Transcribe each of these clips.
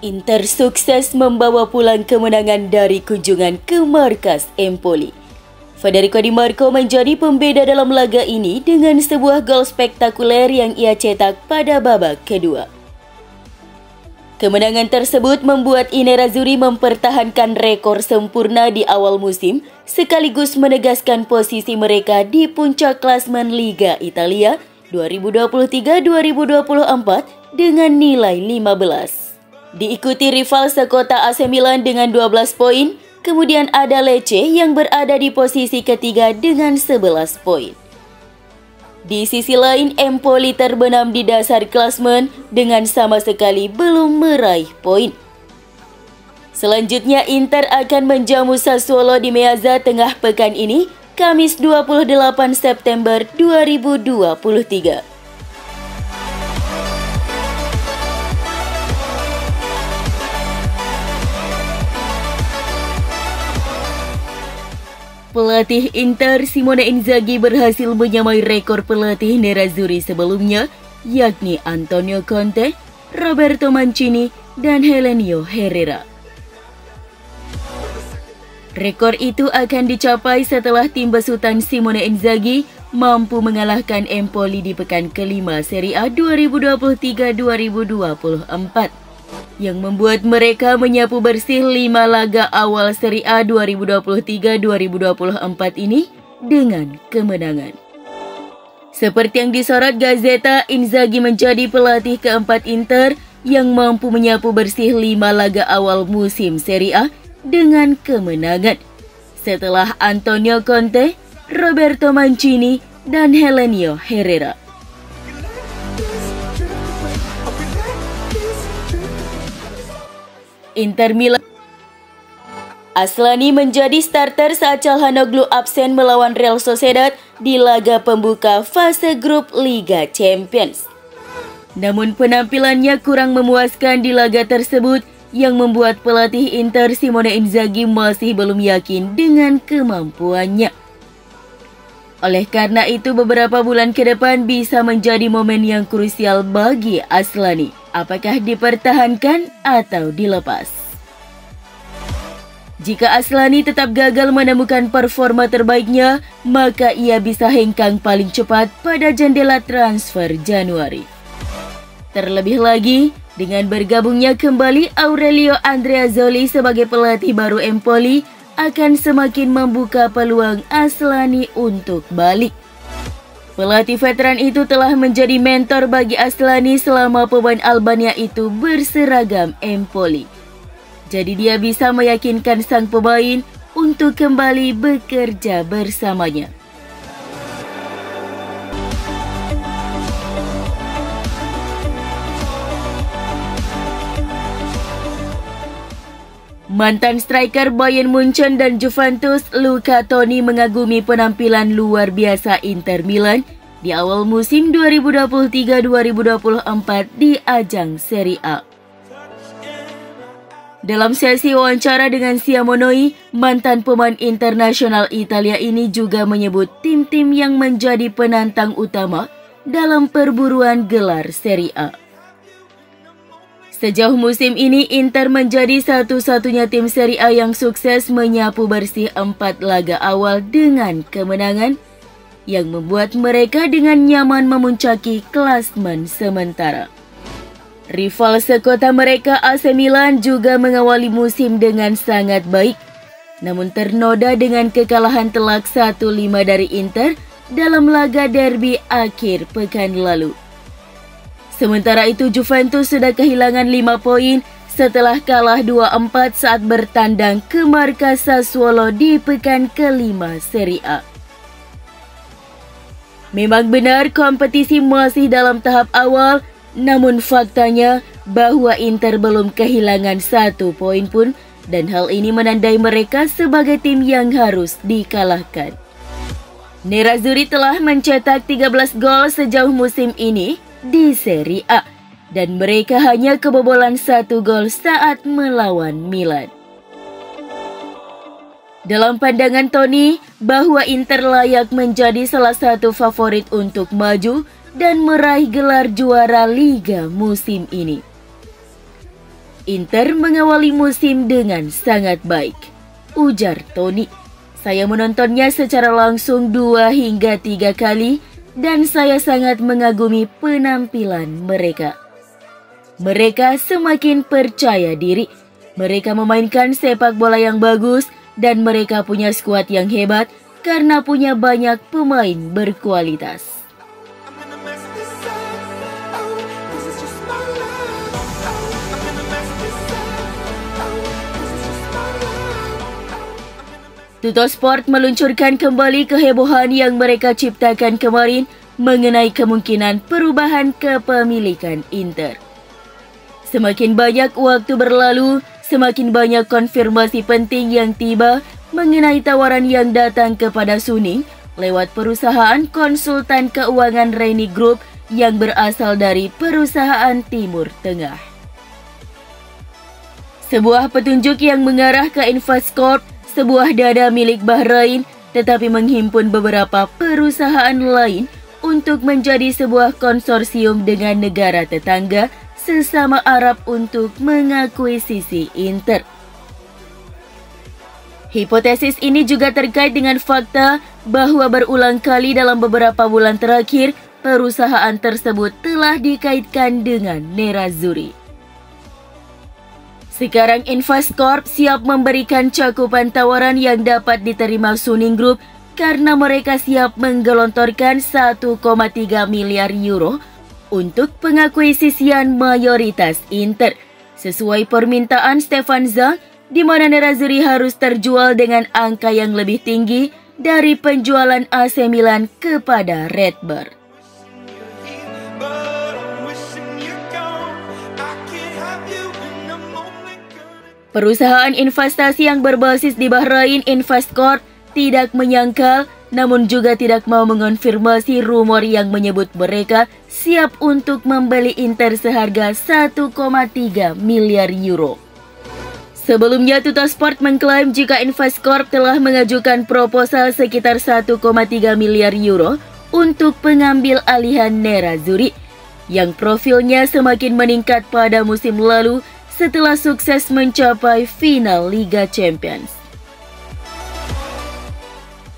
Inter sukses membawa pulang kemenangan dari kunjungan ke markas Empoli. Federico Di Marco menjadi pembeda dalam laga ini dengan sebuah gol spektakuler yang ia cetak pada babak kedua. Kemenangan tersebut membuat I Nerazzurri mempertahankan rekor sempurna di awal musim, sekaligus menegaskan posisi mereka di puncak klasemen Liga Italia 2023-2024 dengan nilai 15. Diikuti rival sekota AC Milan dengan 12 poin, kemudian ada Lecce yang berada di posisi ketiga dengan 11 poin. Di sisi lain, Empoli terbenam di dasar klasemen dengan sama sekali belum meraih poin. Selanjutnya, Inter akan menjamu Sassuolo di Meazza tengah pekan ini, Kamis 28 September 2023. Pelatih Inter Simone Inzaghi berhasil menyamai rekor pelatih Nerazzurri sebelumnya, yakni Antonio Conte, Roberto Mancini, dan Helenio Herrera. Rekor itu akan dicapai setelah tim besutan Simone Inzaghi mampu mengalahkan Empoli di pekan kelima Serie A 2023-2024. Yang membuat mereka menyapu bersih 5 laga awal Serie A 2023-2024 ini dengan kemenangan. Seperti yang disorot Gazzetta, Inzaghi menjadi pelatih keempat Inter yang mampu menyapu bersih 5 laga awal musim Serie A dengan kemenangan. Setelah Antonio Conte, Roberto Mancini, dan Helenio Herrera. Inter Milan. Aslani menjadi starter saat Calhanoglu absen melawan Real Sociedad di laga pembuka fase grup Liga Champions. Namun penampilannya kurang memuaskan di laga tersebut yang membuat pelatih Inter Simone Inzaghi masih belum yakin dengan kemampuannya. Oleh karena itu, beberapa bulan ke depan bisa menjadi momen yang krusial bagi Aslani. Apakah dipertahankan atau dilepas? Jika Aslani tetap gagal menemukan performa terbaiknya, maka ia bisa hengkang paling cepat pada jendela transfer Januari. Terlebih lagi, dengan bergabungnya kembali Aurelio Andreazzoli sebagai pelatih baru Empoli, akan semakin membuka peluang Aslani untuk balik. Pelatih veteran itu telah menjadi mentor bagi Aslani selama pemain Albania itu berseragam Empoli. Jadi dia bisa meyakinkan sang pemain untuk kembali bekerja bersamanya. Mantan striker Bayern Munchen dan Juventus, Luca Toni mengagumi penampilan luar biasa Inter Milan di awal musim 2023-2024 di ajang Serie A. Dalam sesi wawancara dengan Siamonoi, mantan pemain internasional Italia ini juga menyebut tim-tim yang menjadi penantang utama dalam perburuan gelar Serie A. Sejauh musim ini, Inter menjadi satu-satunya tim Serie A yang sukses menyapu bersih 4 laga awal dengan kemenangan, yang membuat mereka dengan nyaman memuncaki klasemen sementara. Rival sekota mereka AC Milan juga mengawali musim dengan sangat baik, namun ternoda dengan kekalahan telak 1-5 dari Inter dalam laga derby akhir pekan lalu. Sementara itu, Juventus sudah kehilangan 5 poin setelah kalah 2-4 saat bertandang ke markas Sassuolo di pekan kelima Serie A. Memang benar kompetisi masih dalam tahap awal, namun faktanya bahwa Inter belum kehilangan 1 poin pun, dan hal ini menandai mereka sebagai tim yang harus dikalahkan. Nerazzurri telah mencetak 13 gol sejauh musim ini di Serie A, dan mereka hanya kebobolan 1 gol saat melawan Milan. Dalam pandangan Toni, bahwa Inter layak menjadi salah satu favorit untuk maju dan meraih gelar juara Liga musim ini. Inter mengawali musim dengan sangat baik, ujar Toni. Saya menontonnya secara langsung 2 hingga 3 kali dan saya sangat mengagumi penampilan mereka. Mereka semakin percaya diri. Mereka memainkan sepak bola yang bagus dan mereka punya skuad yang hebat karena punya banyak pemain berkualitas. Tuttosport meluncurkan kembali kehebohan yang mereka ciptakan kemarin mengenai kemungkinan perubahan kepemilikan Inter. Semakin banyak waktu berlalu, semakin banyak konfirmasi penting yang tiba mengenai tawaran yang datang kepada Suning lewat perusahaan konsultan keuangan Reni Group yang berasal dari perusahaan Timur Tengah. Sebuah petunjuk yang mengarah ke Investcorp, sebuah dada milik Bahrain, tetapi menghimpun beberapa perusahaan lain untuk menjadi sebuah konsorsium dengan negara tetangga sesama Arab untuk mengakuisisi Inter. Hipotesis ini juga terkait dengan fakta bahwa berulang kali dalam beberapa bulan terakhir, perusahaan tersebut telah dikaitkan dengan Nerazzurri. Sekarang Investcorp siap memberikan cakupan tawaran yang dapat diterima Suning Group karena mereka siap menggelontorkan 1,3 miliar euro untuk pengakuisisian mayoritas Inter, sesuai permintaan Stefan Zang, di mana Nerazzurri harus terjual dengan angka yang lebih tinggi dari penjualan AC Milan kepada Red Bird. Perusahaan investasi yang berbasis di Bahrain, Investcorp, tidak menyangkal namun juga tidak mau mengonfirmasi rumor yang menyebut mereka siap untuk membeli Inter seharga 1,3 miliar euro. Sebelumnya, Tuttosport mengklaim jika Investcorp telah mengajukan proposal sekitar 1,3 miliar euro untuk pengambil alihan Nerazzurri, yang profilnya semakin meningkat pada musim lalu setelah sukses mencapai final Liga Champions.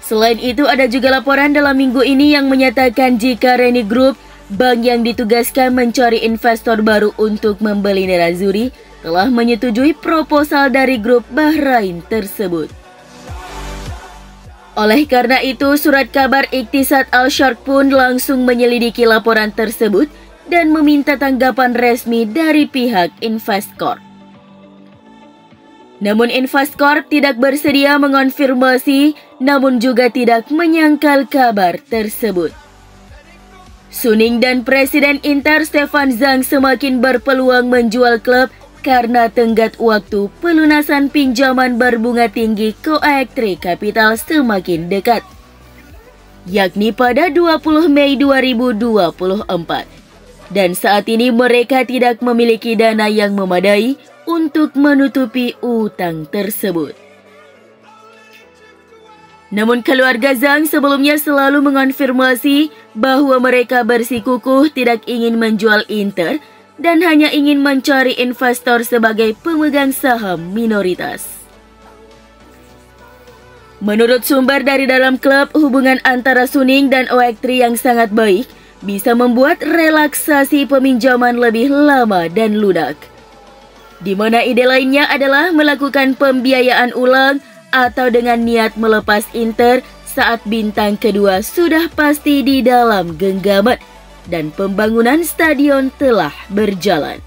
Selain itu, ada juga laporan dalam minggu ini yang menyatakan jika Reni Group, bank yang ditugaskan mencari investor baru untuk membeli Nerazzurri, telah menyetujui proposal dari grup Bahrain tersebut. Oleh karena itu, surat kabar Iqtisad Al-Sharq pun langsung menyelidiki laporan tersebut dan meminta tanggapan resmi dari pihak Investcorp. Namun Investcorp tidak bersedia mengonfirmasi, namun juga tidak menyangkal kabar tersebut. Suning dan Presiden Inter Stefan Zang semakin berpeluang menjual klub karena tenggat waktu pelunasan pinjaman berbunga tinggi Coathree Capital semakin dekat, yakni pada 20 Mei 2024. Dan saat ini mereka tidak memiliki dana yang memadai untuk menutupi utang tersebut. Namun keluarga Zang sebelumnya selalu mengonfirmasi bahwa mereka bersikukuh tidak ingin menjual Inter dan hanya ingin mencari investor sebagai pemegang saham minoritas. Menurut sumber dari dalam klub, hubungan antara Suning dan Coathree yang sangat baik bisa membuat relaksasi peminjaman lebih lama dan lunak. Di mana ide lainnya adalah melakukan pembiayaan ulang atau dengan niat melepas Inter saat bintang kedua sudah pasti di dalam genggaman dan pembangunan stadion telah berjalan.